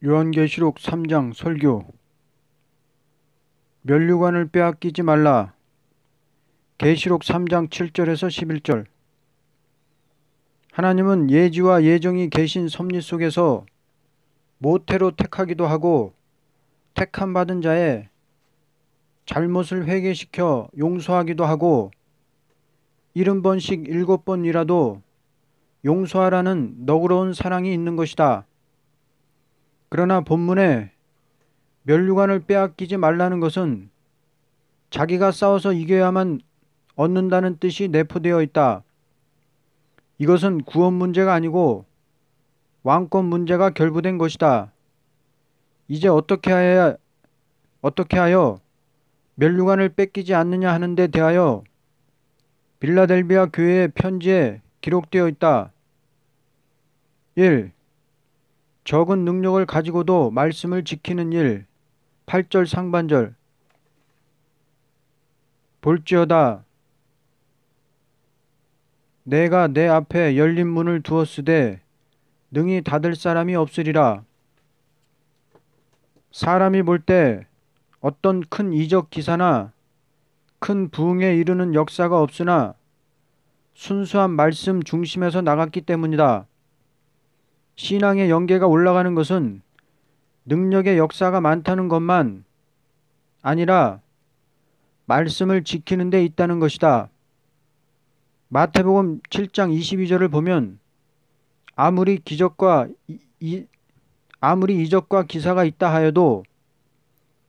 요한계시록 3장 설교. 면류관을 빼앗기지 말라. 계시록 3장 7절에서 11절. 하나님은 예지와 예정이 계신 섭리 속에서 모태로 택하기도 하고 택함 받은 자의 잘못을 회개시켜 용서하기도 하고 70번씩 7번이라도 용서하라는 너그러운 사랑이 있는 것이다. 그러나 본문에 면류관을 빼앗기지 말라는 것은 자기가 싸워서 이겨야만 얻는다는 뜻이 내포되어 있다. 이것은 구원 문제가 아니고 왕권 문제가 결부된 것이다. 이제 어떻게 하여 면류관을 뺏기지 않느냐 하는 데 대하여 빌라델비아 교회의 편지에 기록되어 있다. 1. 적은 능력을 가지고도 말씀을 지키는 일. 8절 상반절. 볼지어다 내가 내 앞에 열린 문을 두었으되 능히 닫을 사람이 없으리라. 사람이 볼 때 어떤 큰 이적 기사나 큰 부흥에 이르는 역사가 없으나 순수한 말씀 중심에서 나갔기 때문이다. 신앙의 영계가 올라가는 것은 능력의 역사가 많다는 것만 아니라 말씀을 지키는 데 있다는 것이다. 마태복음 7장 22절을 보면 아무리 이적과 기사가 있다 하여도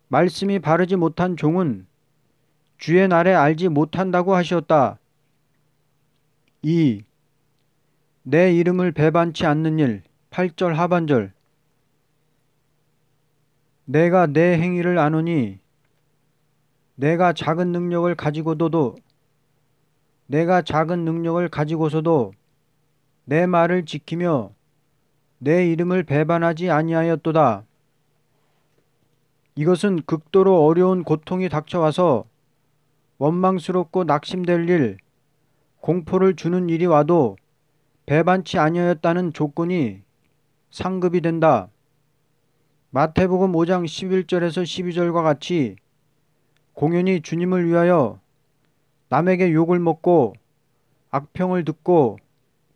말씀이 바르지 못한 종은 주의 날에 알지 못한다고 하셨다. 2. 내 이름을 배반치 않는 일. 8절 하반절. 내가 내 행위를 아노니 내가 작은 능력을 가지고서도 내 말을 지키며 내 이름을 배반하지 아니하였도다. 이것은 극도로 어려운 고통이 닥쳐와서 원망스럽고 낙심될 일, 공포를 주는 일이 와도 배반치 아니하였다는 조건이 상급이 된다. 마태복음 5장 11절에서 12절과 같이 공연히 주님을 위하여 남에게 욕을 먹고 악평을 듣고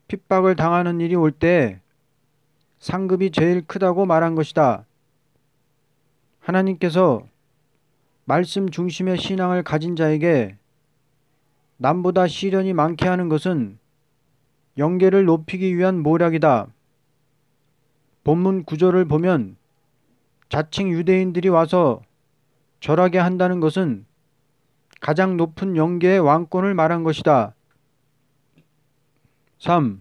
핍박을 당하는 일이 올 때 상급이 제일 크다고 말한 것이다. 하나님께서 말씀 중심의 신앙을 가진 자에게 남보다 시련이 많게 하는 것은 영계를 높이기 위한 모략이다. 본문 구절을 보면 자칭 유대인들이 와서 절하게 한다는 것은 가장 높은 영계의 왕권을 말한 것이다. 3.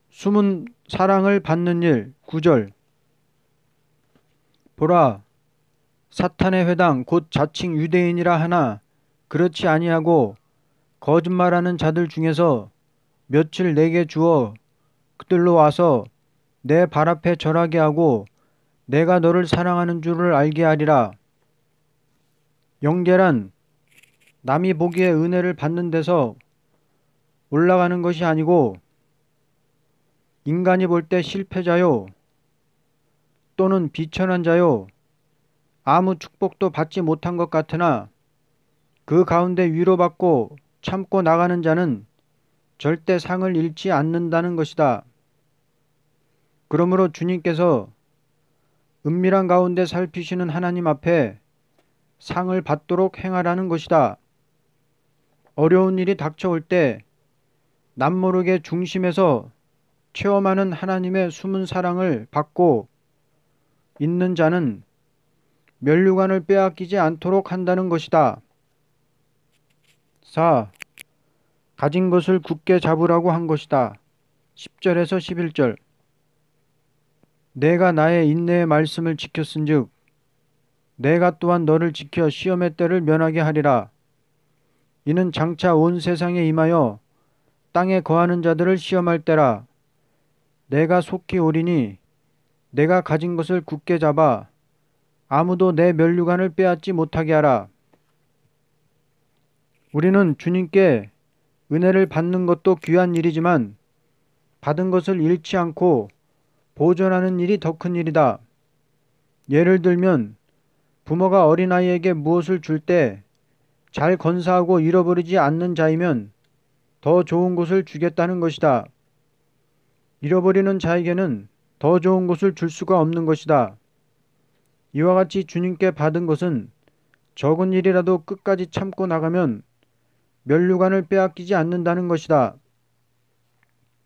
숨은 사랑을 받는 일. 9절. 보라, 사탄의 회당 곧 자칭 유대인이라 하나 그렇지 아니하고 거짓말하는 자들 중에서 며칠 내게 주어 그들로 와서 내 발 앞에 절하게 하고 내가 너를 사랑하는 줄을 알게 하리라. 영계란 남이 보기에 은혜를 받는 데서 올라가는 것이 아니고 인간이 볼 때 실패자요 또는 비천한 자요 아무 축복도 받지 못한 것 같으나 그 가운데 위로받고 참고 나가는 자는 절대 상을 잃지 않는다는 것이다. 그러므로 주님께서 은밀한 가운데 살피시는 하나님 앞에 상을 받도록 행하라는 것이다. 어려운 일이 닥쳐올 때 남모르게 중심에서 체험하는 하나님의 숨은 사랑을 받고 있는 자는 면류관을 빼앗기지 않도록 한다는 것이다. 4. 가진 것을 굳게 잡으라고 한 것이다. 10절에서 11절. 내가 나의 인내의 말씀을 지켰은즉 내가 또한 너를 지켜 시험의 때를 면하게 하리라. 이는 장차 온 세상에 임하여 땅에 거하는 자들을 시험할 때라. 내가 속히 오리니 내가 가진 것을 굳게 잡아 아무도 내 면류관을 빼앗지 못하게 하라. 우리는 주님께 은혜를 받는 것도 귀한 일이지만 받은 것을 잃지 않고 보존하는 일이 더 큰 일이다. 예를 들면 부모가 어린아이에게 무엇을 줄 때 잘 건사하고 잃어버리지 않는 자이면 더 좋은 것을 주겠다는 것이다. 잃어버리는 자에게는 더 좋은 것을 줄 수가 없는 것이다. 이와 같이 주님께 받은 것은 적은 일이라도 끝까지 참고 나가면 면류관을 빼앗기지 않는다는 것이다.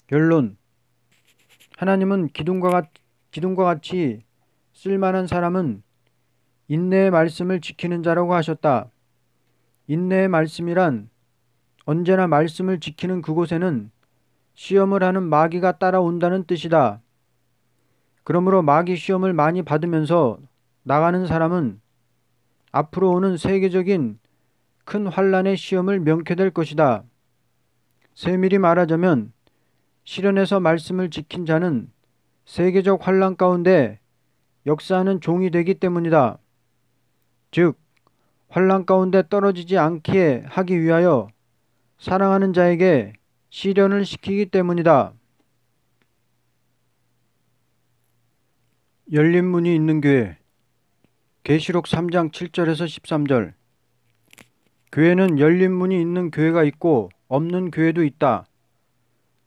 결론. 하나님은 기둥과 같이 쓸만한 사람은 인내의 말씀을 지키는 자라고 하셨다. 인내의 말씀이란 언제나 말씀을 지키는 그곳에는 시험을 하는 마귀가 따라온다는 뜻이다. 그러므로 마귀 시험을 많이 받으면서 나가는 사람은 앞으로 오는 세계적인 큰 환란의 시험을 면케 될 것이다. 세밀히 말하자면 실현에서 말씀을 지킨 자는 세계적 환란 가운데 역사하는 종이 되기 때문이다. 즉, 환란 가운데 떨어지지 않게 하기 위하여 사랑하는 자에게 시련을 시키기 때문이다. 열린 문이 있는 교회. 계시록 3장 7절에서 13절. 교회는 열린 문이 있는 교회가 있고 없는 교회도 있다.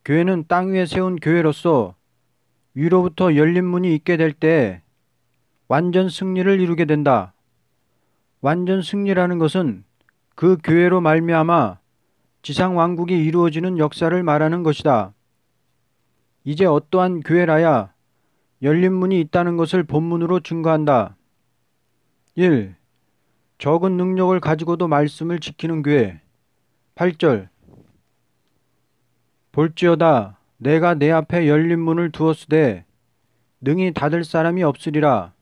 교회는 땅 위에 세운 교회로서 위로부터 열린 문이 있게 될 때 완전 승리를 이루게 된다. 완전 승리라는 것은 그 교회로 말미암아 지상 왕국이 이루어지는 역사를 말하는 것이다. 이제 어떠한 교회라야 열린 문이 있다는 것을 본문으로 증거한다. 1. 적은 능력을 가지고도 말씀을 지키는 교회. 8절. 볼지어다 내가 내 앞에 열린 문을 두었으되 능히 닫을 사람이 없으리라.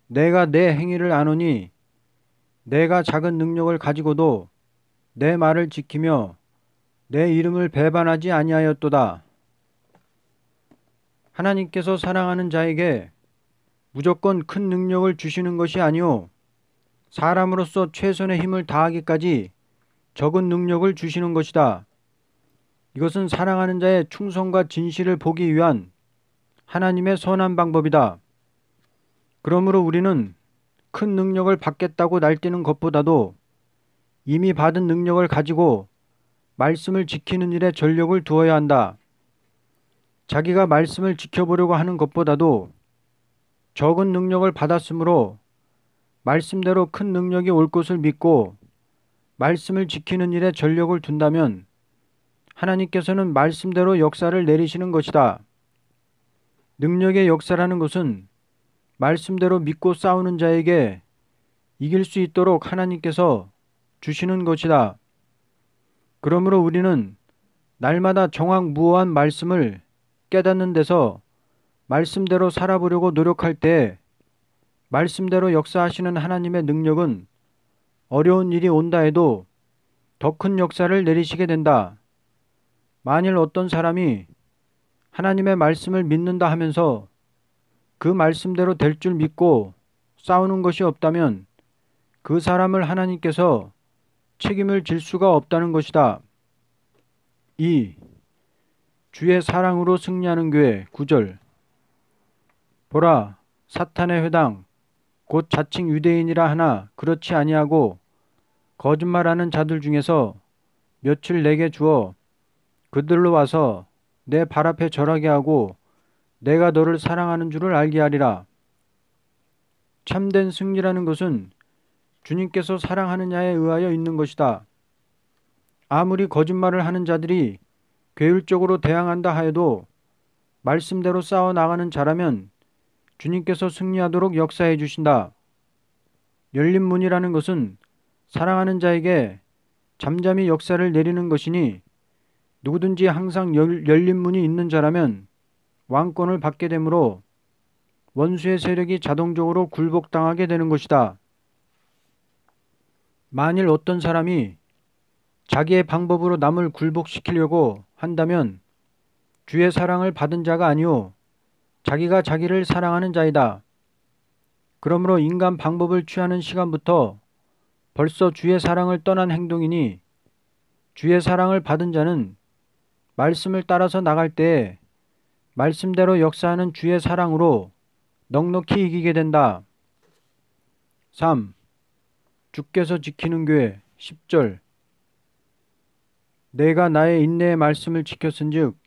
내가 내 행위를 아노니 내가 작은 능력을 가지고도 내 말을 지키며 내 이름을 배반하지 아니하였도다. 하나님께서 사랑하는 자에게 무조건 큰 능력을 주시는 것이 아니오 사람으로서 최선의 힘을 다하기까지 적은 능력을 주시는 것이다. 이것은 사랑하는 자의 충성과 진실을 보기 위한 하나님의 선한 방법이다. 그러므로 우리는 큰 능력을 받겠다고 날뛰는 것보다도 이미 받은 능력을 가지고 말씀을 지키는 일에 전력을 두어야 한다. 자기가 말씀을 지켜보려고 하는 것보다도 적은 능력을 받았으므로 말씀대로 큰 능력이 올 것을 믿고 말씀을 지키는 일에 전력을 둔다면 하나님께서는 말씀대로 역사를 내리시는 것이다. 능력의 역사라는 것은 말씀대로 믿고 싸우는 자에게 이길 수 있도록 하나님께서 주시는 것이다. 그러므로 우리는 날마다 정확무오한 말씀을 깨닫는 데서 말씀대로 살아보려고 노력할 때 말씀대로 역사하시는 하나님의 능력은 어려운 일이 온다 해도 더 큰 역사를 내리시게 된다. 만일 어떤 사람이 하나님의 말씀을 믿는다 하면서 그 말씀대로 될 줄 믿고 싸우는 것이 없다면 그 사람을 하나님께서 책임을 질 수가 없다는 것이다. 2. 주의 사랑으로 승리하는 교회. 9절. 보라, 사탄의 회당 곧 자칭 유대인이라 하나 그렇지 아니하고 거짓말하는 자들 중에서 며칠 내게 주어 그들로 와서 내 발 앞에 절하게 하고 내가 너를 사랑하는 줄을 알게 하리라. 참된 승리라는 것은 주님께서 사랑하느냐에 의하여 있는 것이다. 아무리 거짓말을 하는 자들이 괴율적으로 대항한다 하여도 말씀대로 싸워 나가는 자라면 주님께서 승리하도록 역사해 주신다. 열린 문이라는 것은 사랑하는 자에게 잠잠히 역사를 내리는 것이니 누구든지 항상 열린 문이 있는 자라면 왕권을 받게 되므로 원수의 세력이 자동적으로 굴복당하게 되는 것이다. 만일 어떤 사람이 자기의 방법으로 남을 굴복시키려고 한다면 주의 사랑을 받은 자가 아니오 자기가 자기를 사랑하는 자이다. 그러므로 인간 방법을 취하는 시간부터 벌써 주의 사랑을 떠난 행동이니 주의 사랑을 받은 자는 말씀을 따라서 나갈 때에 말씀대로 역사하는 주의 사랑으로 넉넉히 이기게 된다. 3. 주께서 지키는 교회 10절. 내가 나의 인내의 말씀을 지켰은즉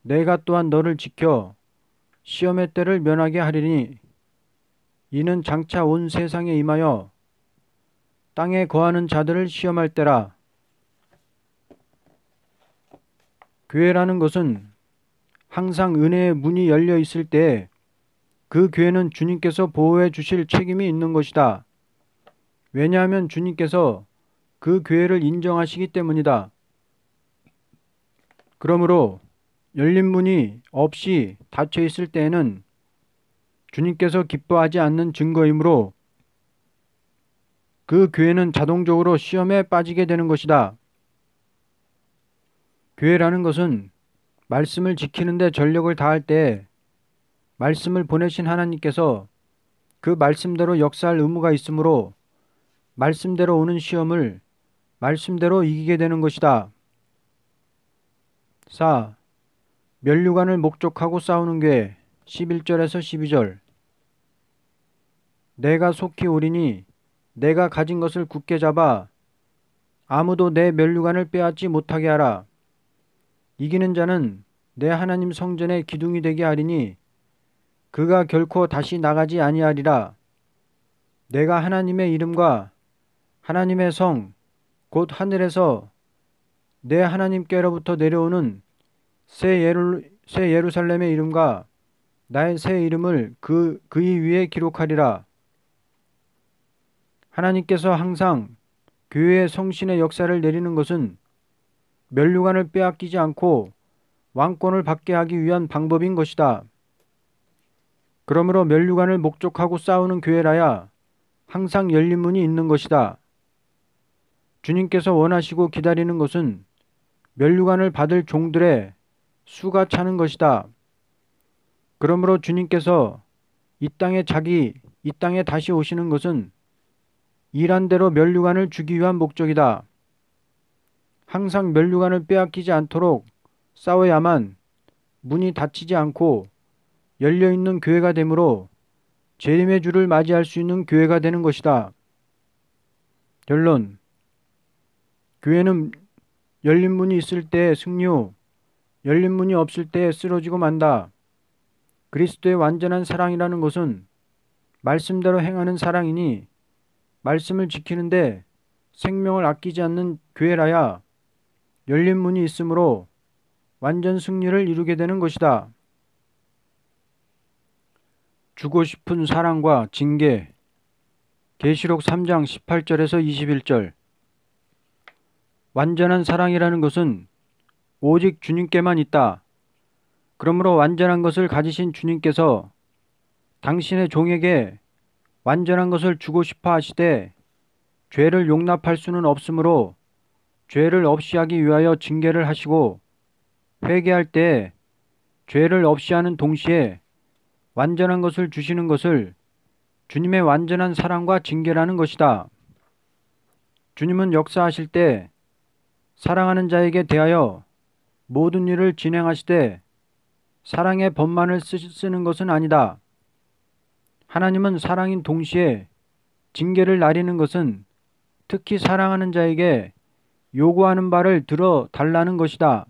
내가 또한 너를 지켜 시험의 때를 면하게 하리니 이는 장차 온 세상에 임하여 땅에 거하는 자들을 시험할 때라. 교회라는 것은 항상 은혜의 문이 열려 있을 때에 그 교회는 주님께서 보호해 주실 책임이 있는 것이다. 왜냐하면 주님께서 그 교회를 인정하시기 때문이다. 그러므로 열린 문이 없이 닫혀 있을 때에는 주님께서 기뻐하지 않는 증거이므로 그 교회는 자동적으로 시험에 빠지게 되는 것이다. 교회라는 것은 말씀을 지키는 데 전력을 다할 때 말씀을 보내신 하나님께서 그 말씀대로 역사할 의무가 있으므로 말씀대로 오는 시험을 말씀대로 이기게 되는 것이다. 4. 면류관을 목적하고 싸우는 교회 11절에서 12절. 내가 속히 오리니 내가 가진 것을 굳게 잡아 아무도 내 면류관을 빼앗지 못하게 하라. 이기는 자는 내 하나님 성전의 기둥이 되게 하리니 그가 결코 다시 나가지 아니하리라. 내가 하나님의 이름과 하나님의 성 곧 하늘에서 내 하나님께로부터 내려오는 새 예루살렘의 이름과 나의 새 이름을 그의 위에 기록하리라. 하나님께서 항상 교회의 성신의 역사를 내리는 것은 면류관을 빼앗기지 않고 왕권을 받게 하기 위한 방법인 것이다. 그러므로 면류관을 목적하고 싸우는 교회라야 항상 열린 문이 있는 것이다. 주님께서 원하시고 기다리는 것은 면류관을 받을 종들의 수가 차는 것이다. 그러므로 주님께서 이 땅에 다시 오시는 것은 일한 대로 면류관을 주기 위한 목적이다. 항상 면류관을 빼앗기지 않도록 싸워야만 문이 닫히지 않고 열려있는 교회가 되므로 재림의 주를 맞이할 수 있는 교회가 되는 것이다. 결론. 교회는 열린 문이 있을 때 승리후 열린 문이 없을 때 쓰러지고 만다. 그리스도의 완전한 사랑이라는 것은 말씀대로 행하는 사랑이니 말씀을 지키는데 생명을 아끼지 않는 교회라야 열린 문이 있으므로 완전 승리를 이루게 되는 것이다. 주고 싶은 사랑과 징계 계시록 3장 18절에서 21절. 완전한 사랑이라는 것은 오직 주님께만 있다. 그러므로 완전한 것을 가지신 주님께서 당신의 종에게 완전한 것을 주고 싶어 하시되 죄를 용납할 수는 없으므로 죄를 없이 하기 위하여 징계를 하시고 회개할 때 죄를 없이 하는 동시에 완전한 것을 주시는 것을 주님의 완전한 사랑과 징계라는 것이다. 주님은 역사하실 때 사랑하는 자에게 대하여 모든 일을 진행하시되 사랑의 법만을 쓰는 것은 아니다. 하나님은 사랑인 동시에 징계를 나리는 것은 특히 사랑하는 자에게 요구하는 바를 들어 달라는 것이다.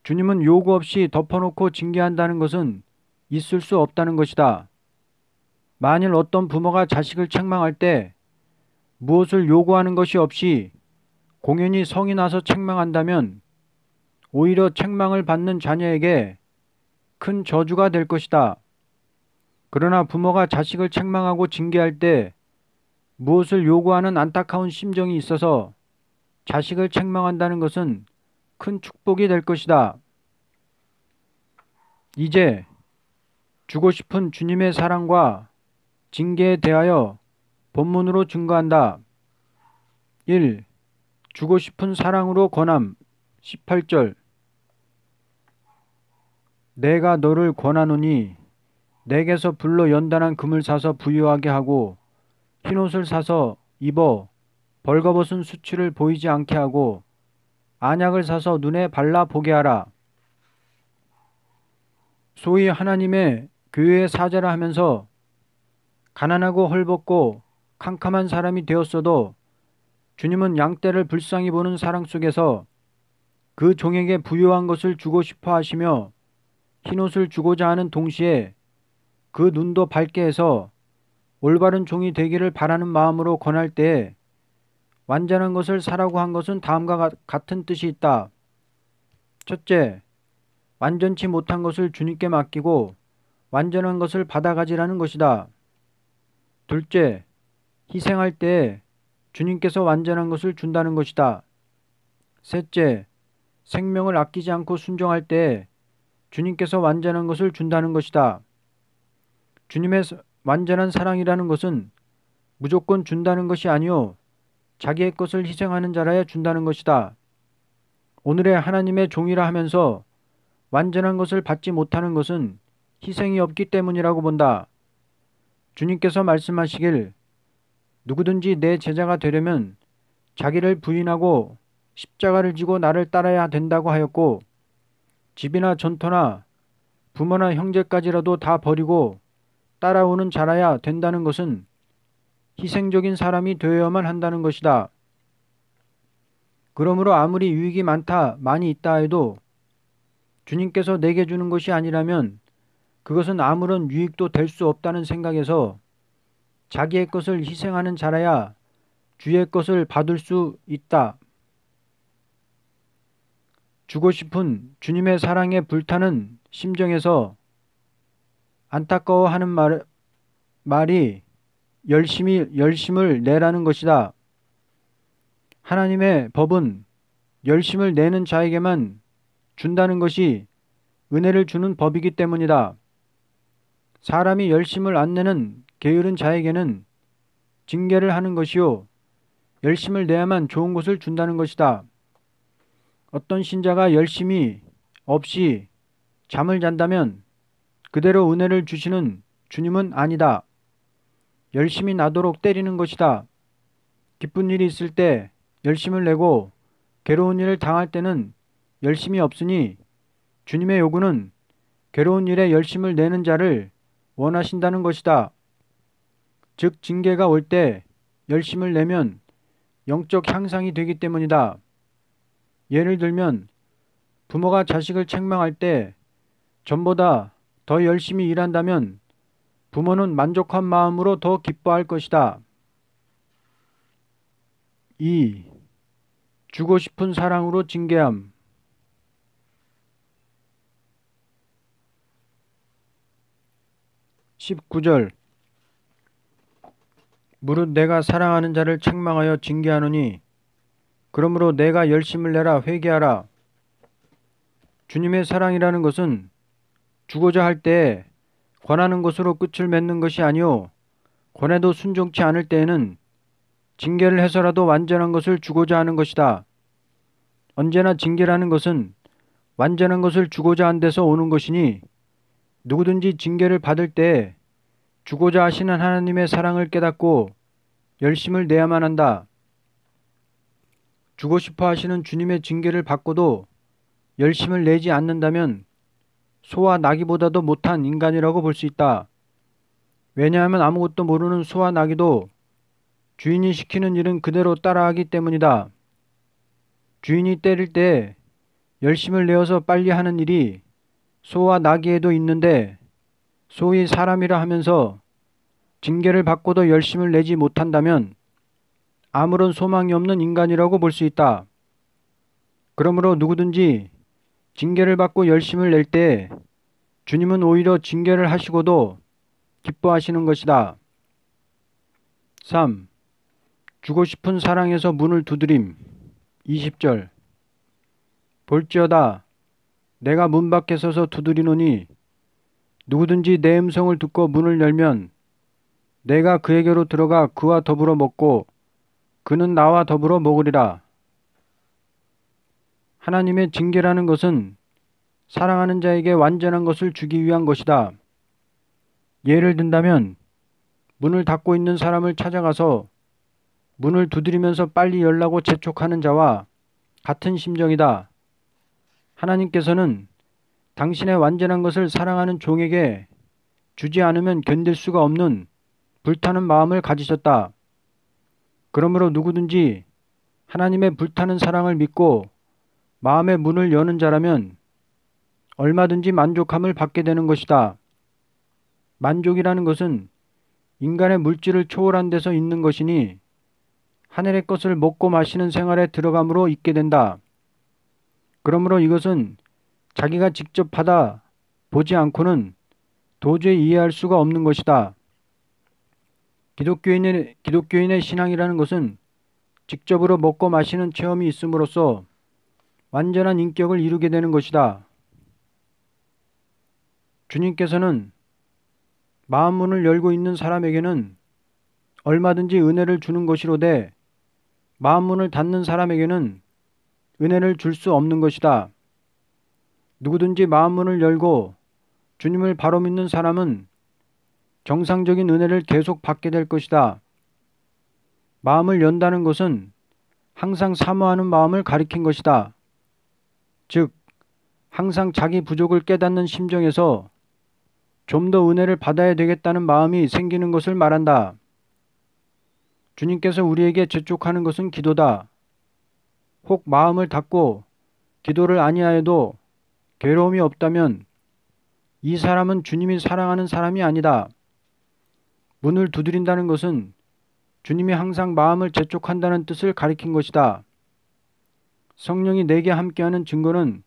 주님은 요구 없이 덮어놓고 징계한다는 것은 있을 수 없다는 것이다. 만일 어떤 부모가 자식을 책망할 때 무엇을 요구하는 것이 없이 공연히 성이 나서 책망한다면 오히려 책망을 받는 자녀에게 큰 저주가 될 것이다. 그러나 부모가 자식을 책망하고 징계할 때 무엇을 요구하는 안타까운 심정이 있어서 자식을 책망한다는 것은 큰 축복이 될 것이다. 이제 주고 싶은 주님의 사랑과 징계에 대하여 본문으로 증거한다. 1. 주고 싶은 사랑으로 권함 18절. 내가 너를 권하노니 내게서 불로 연단한 금을 사서 부유하게 하고 흰옷을 사서 입어 벌거벗은 수치를 보이지 않게 하고 안약을 사서 눈에 발라 보게 하라. 소위 하나님의 교회의 사자라 하면서 가난하고 헐벗고 캄캄한 사람이 되었어도 주님은 양떼를 불쌍히 보는 사랑 속에서 그 종에게 부요한 것을 주고 싶어 하시며 흰옷을 주고자 하는 동시에 그 눈도 밝게 해서 올바른 종이 되기를 바라는 마음으로 권할 때에 완전한 것을 사라고 한 것은 다음과 같은 뜻이 있다. 첫째, 완전치 못한 것을 주님께 맡기고 완전한 것을 받아가지라는 것이다. 둘째, 희생할 때에 주님께서 완전한 것을 준다는 것이다. 셋째, 생명을 아끼지 않고 순종할 때에 주님께서 완전한 것을 준다는 것이다. 주님의 완전한 사랑이라는 것은 무조건 준다는 것이 아니요 자기의 것을 희생하는 자라야 준다는 것이다. 오늘의 하나님의 종이라 하면서 완전한 것을 받지 못하는 것은 희생이 없기 때문이라고 본다. 주님께서 말씀하시길 누구든지 내 제자가 되려면 자기를 부인하고 십자가를 지고 나를 따라야 된다고 하였고 집이나 전토나 부모나 형제까지라도 다 버리고 따라오는 자라야 된다는 것은 희생적인 사람이 되어야만 한다는 것이다. 그러므로 아무리 유익이 많이 있다 해도 주님께서 내게 주는 것이 아니라면 그것은 아무런 유익도 될 수 없다는 생각에서 자기의 것을 희생하는 자라야 주의 것을 받을 수 있다. 주고 싶은 주님의 사랑에 불타는 심정에서 안타까워하는 말이 열심을 내라는 것이다. 하나님의 법은 열심을 내는 자에게만 준다는 것이 은혜를 주는 법이기 때문이다. 사람이 열심을 안 내는 게으른 자에게는 징계를 하는 것이요 열심을 내야만 좋은 것을 준다는 것이다. 어떤 신자가 열심이 없이 잠을 잔다면 그대로 은혜를 주시는 주님은 아니다. 열심히 나도록 때리는 것이다. 기쁜 일이 있을 때 열심을 내고 괴로운 일을 당할 때는 열심이 없으니 주님의 요구는 괴로운 일에 열심을 내는 자를 원하신다는 것이다. 즉 징계가 올 때 열심을 내면 영적 향상이 되기 때문이다. 예를 들면 부모가 자식을 책망할 때 전보다 더 열심히 일한다면 부모는 만족한 마음으로 더 기뻐할 것이다. 2. 주고 싶은 사랑으로 징계함. 19절 무릇 내가 사랑하는 자를 책망하여 징계하노니 그러므로 내가 열심을 내라 회개하라. 주님의 사랑이라는 것은 주고자 할 때에 권하는 것으로 끝을 맺는 것이 아니오 권해도 순종치 않을 때에는 징계를 해서라도 완전한 것을 주고자 하는 것이다. 언제나 징계라는 것은 완전한 것을 주고자 한 데서 오는 것이니 누구든지 징계를 받을 때 주고자 하시는 하나님의 사랑을 깨닫고 열심을 내야만 한다. 주고 싶어 하시는 주님의 징계를 받고도 열심을 내지 않는다면 소와 나귀보다도 못한 인간이라고 볼 수 있다. 왜냐하면 아무것도 모르는 소와 나귀도 주인이 시키는 일은 그대로 따라하기 때문이다. 주인이 때릴 때 열심을 내어서 빨리 하는 일이 소와 나귀에도 있는데 소위 사람이라 하면서 징계를 받고도 열심을 내지 못한다면 아무런 소망이 없는 인간이라고 볼 수 있다. 그러므로 누구든지 징계를 받고 열심을 낼 때 주님은 오히려 징계를 하시고도 기뻐하시는 것이다. 3. 주고 싶은 사랑에서 문을 두드림. 20절 볼지어다 내가 문 밖에 서서 두드리노니 누구든지 내 음성을 듣고 문을 열면 내가 그에게로 들어가 그와 더불어 먹고 그는 나와 더불어 먹으리라. 하나님의 징계라는 것은 사랑하는 자에게 완전한 것을 주기 위한 것이다. 예를 든다면 문을 닫고 있는 사람을 찾아가서 문을 두드리면서 빨리 열라고 재촉하는 자와 같은 심정이다. 하나님께서는 당신의 완전한 것을 사랑하는 종에게 주지 않으면 견딜 수가 없는 불타는 마음을 가지셨다. 그러므로 누구든지 하나님의 불타는 사랑을 믿고 마음의 문을 여는 자라면 얼마든지 만족함을 받게 되는 것이다. 만족이라는 것은 인간의 물질을 초월한 데서 있는 것이니 하늘의 것을 먹고 마시는 생활에 들어감으로 있게 된다. 그러므로 이것은 자기가 직접 받아 보지 않고는 도저히 이해할 수가 없는 것이다. 기독교인의 신앙이라는 것은 직접으로 먹고 마시는 체험이 있음으로써 완전한 인격을 이루게 되는 것이다. 주님께서는 마음 문을 열고 있는 사람에게는 얼마든지 은혜를 주는 것이로되 마음 문을 닫는 사람에게는 은혜를 줄 수 없는 것이다. 누구든지 마음 문을 열고 주님을 바로 믿는 사람은 정상적인 은혜를 계속 받게 될 것이다. 마음을 연다는 것은 항상 사모하는 마음을 가리킨 것이다. 즉, 항상 자기 부족을 깨닫는 심정에서 좀 더 은혜를 받아야 되겠다는 마음이 생기는 것을 말한다. 주님께서 우리에게 재촉하는 것은 기도다. 혹 마음을 닫고 기도를 아니하여도 괴로움이 없다면 이 사람은 주님이 사랑하는 사람이 아니다. 문을 두드린다는 것은 주님이 항상 마음을 재촉한다는 뜻을 가리킨 것이다. 성령이 내게 함께하는 증거는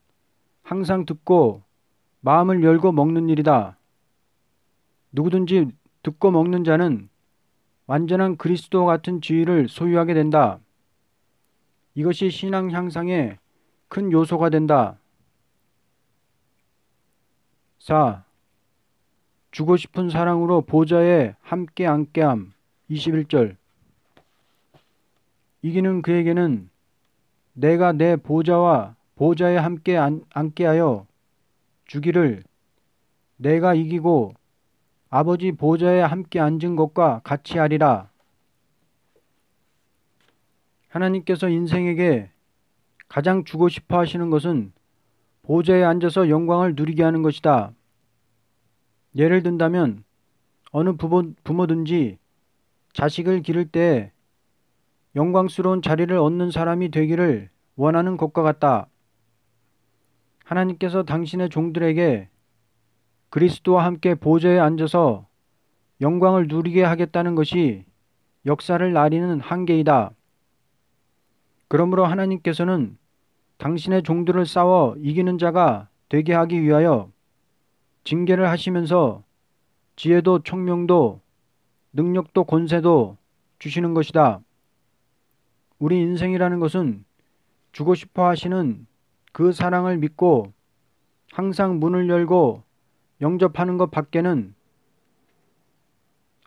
항상 듣고 마음을 열고 먹는 일이다. 누구든지 듣고 먹는 자는 완전한 그리스도와 같은 지위를 소유하게 된다. 이것이 신앙 향상의 큰 요소가 된다. 4. 주고 싶은 사랑으로 보좌에 함께 앉게함. 21절. 이기는 그에게는 내가 내 보좌에 함께 앉게 하여 주기를 내가 이기고 아버지 보좌에 함께 앉은 것과 같이 하리라. 하나님께서 인생에게 가장 주고 싶어 하시는 것은 보좌에 앉아서 영광을 누리게 하는 것이다. 예를 든다면 어느 부모든지 자식을 기를 때 영광스러운 자리를 얻는 사람이 되기를 원하는 것과 같다. 하나님께서 당신의 종들에게 그리스도와 함께 보좌에 앉아서 영광을 누리게 하겠다는 것이 역사를 나리는 한계이다. 그러므로 하나님께서는 당신의 종들을 싸워 이기는 자가 되게 하기 위하여 징계를 하시면서 지혜도 총명도 능력도 권세도 주시는 것이다. 우리 인생이라는 것은 주고 싶어 하시는 그 사랑을 믿고 항상 문을 열고 영접하는 것 밖에는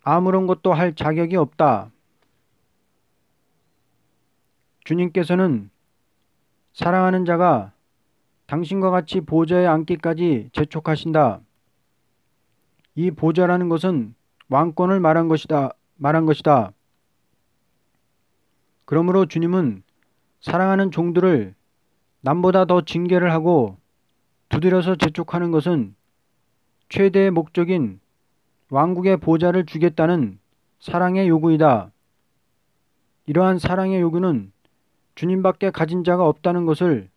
아무런 것도 할 자격이 없다. 주님께서는 사랑하는 자가 당신과 같이 보좌에 앉기까지 재촉하신다. 이 보좌라는 것은 왕권을 말한 것이다. 그러므로 주님은 사랑하는 종들을 남보다 더 징계를 하고 두드려서 재촉하는 것은 최대의 목적인 왕국의 보좌를 주겠다는 사랑의 요구이다. 이러한 사랑의 요구는 주님밖에 가진 자가 없다는 것을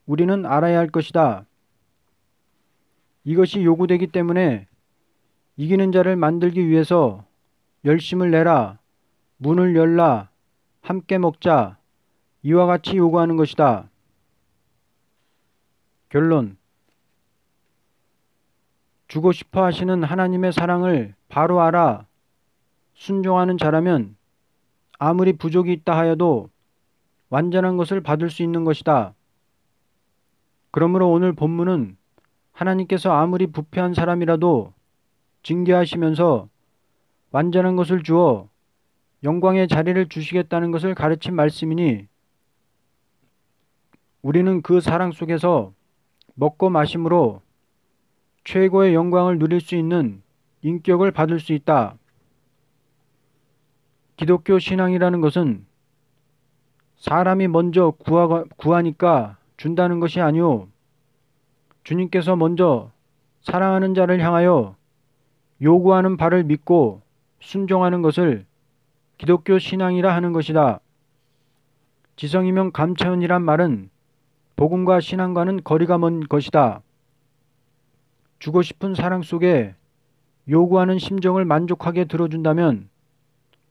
우리는 알아야 할 것이다. 이것이 요구되기 때문에 이기는 자를 만들기 위해서 열심을 내라, 문을 열라, 함께 먹자, 이와 같이 요구하는 것이다. 결론. 주고 싶어 하시는 하나님의 사랑을 바로 알아 순종하는 자라면 아무리 부족이 있다 하여도 완전한 것을 받을 수 있는 것이다. 그러므로 오늘 본문은 하나님께서 아무리 부패한 사람이라도 징계하시면서 완전한 것을 주어 영광의 자리를 주시겠다는 것을 가르친 말씀이니 우리는 그 사랑 속에서 먹고 마심으로 최고의 영광을 누릴 수 있는 인격을 받을 수 있다. 기독교 신앙이라는 것은 사람이 먼저 구하니까 준다는 것이 아니오 주님께서 먼저 사랑하는 자를 향하여 요구하는 바를 믿고 순종하는 것을 기독교 신앙이라 하는 것이다. 지성이면 감차원이란 말은 복음과 신앙과는 거리가 먼 것이다. 주고 싶은 사랑 속에 요구하는 심정을 만족하게 들어준다면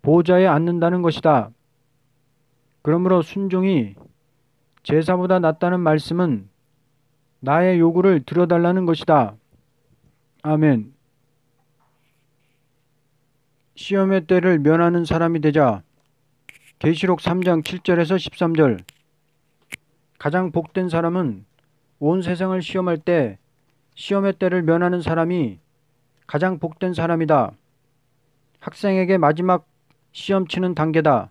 보좌에 앉는다는 것이다. 그러므로 순종이 제사보다 낫다는 말씀은 나의 요구를 들어달라는 것이다. 아멘. 시험의 때를 면하는 사람이 되자. 계시록 3장 7절에서 13절. 가장 복된 사람은 온 세상을 시험할 때 시험의 때를 면하는 사람이 가장 복된 사람이다. 학생에게 마지막 시험 치는 단계다.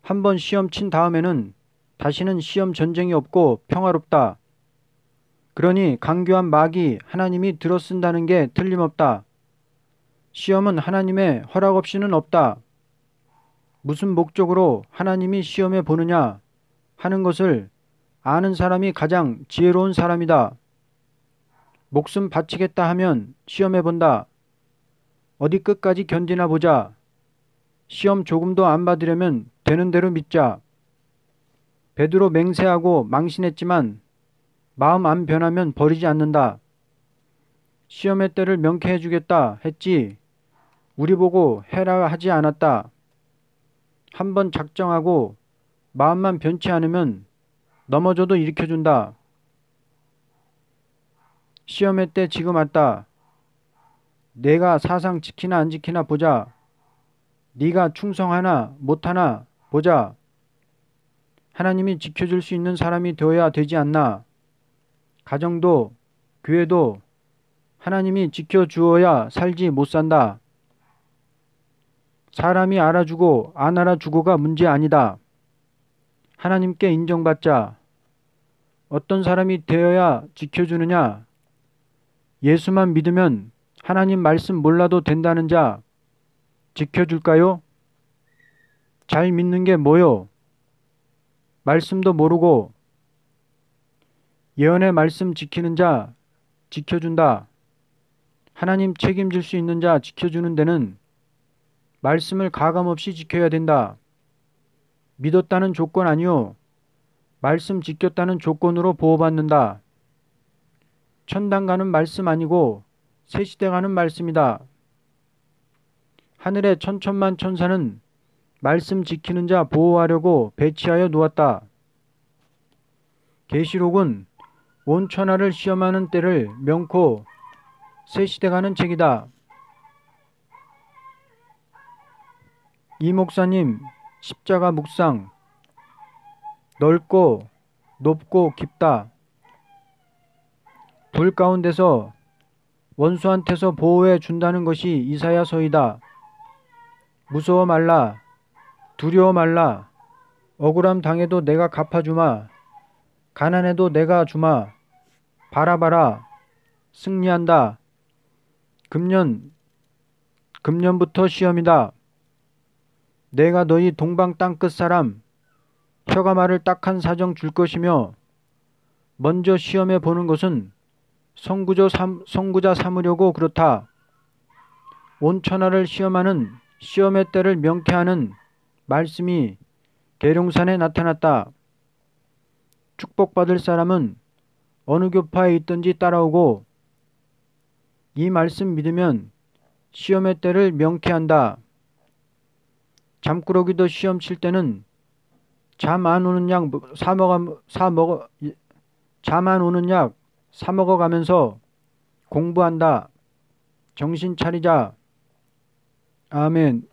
한번 시험 친 다음에는 다시는 시험 전쟁이 없고 평화롭다. 그러니 강교한 마귀 하나님이 들어쓴다는 게 틀림없다. 시험은 하나님의 허락 없이는 없다. 무슨 목적으로 하나님이 시험해 보느냐 하는 것을 아는 사람이 가장 지혜로운 사람이다. 목숨 바치겠다 하면 시험해 본다. 어디 끝까지 견디나 보자. 시험 조금도 안 받으려면 되는 대로 믿자. 베드로 맹세하고 망신했지만 마음 안 변하면 버리지 않는다. 시험의 때를 명쾌해 주겠다 했지 우리 보고 해라 하지 않았다. 한번 작정하고 마음만 변치 않으면 넘어져도 일으켜준다. 시험의 때 지금 왔다. 내가 사상 지키나 안 지키나 보자. 네가 충성하나 못하나 보자. 하나님이 지켜줄 수 있는 사람이 되어야 되지 않나. 가정도 교회도 하나님이 지켜주어야 살지 못 산다. 사람이 알아주고 안 알아주고가 문제 아니다. 하나님께 인정받자. 어떤 사람이 되어야 지켜주느냐. 예수만 믿으면 하나님 말씀 몰라도 된다는 자 지켜줄까요? 잘 믿는 게 뭐요? 말씀도 모르고 예언의 말씀 지키는 자 지켜준다. 하나님 책임질 수 있는 자 지켜주는 데는 말씀을 가감없이 지켜야 된다. 믿었다는 조건 아니요. 말씀 지켰다는 조건으로 보호받는다. 천당 가는 말씀 아니고 새시대 가는 말씀이다. 하늘의 천천만 천사는 말씀 지키는 자 보호하려고 배치하여 놓았다. 계시록은 온 천하를 시험하는 때를 명코 새시대 가는 책이다. 이 목사님 십자가 묵상 넓고 높고 깊다. 불 가운데서 원수한테서 보호해 준다는 것이 이사야서이다. 무서워 말라. 두려워 말라. 억울함 당해도 내가 갚아주마. 가난해도 내가 주마. 바라봐라. 승리한다. 금년부터 시험이다. 내가 너희 동방 땅끝 사람 혀가 말을 딱한 사정 줄 것이며 먼저 시험해 보는 것은 선구자 삼으려고 그렇다. 온 천하를 시험하는 시험의 때를 명쾌하는 말씀이 계룡산에 나타났다. 축복받을 사람은 어느 교파에 있든지 따라오고 이 말씀 믿으면 시험의 때를 명쾌한다. 잠꾸러기도 시험 칠 때는 잠 안 오는 약 사 먹어가면서 공부한다. 정신 차리자. 아멘.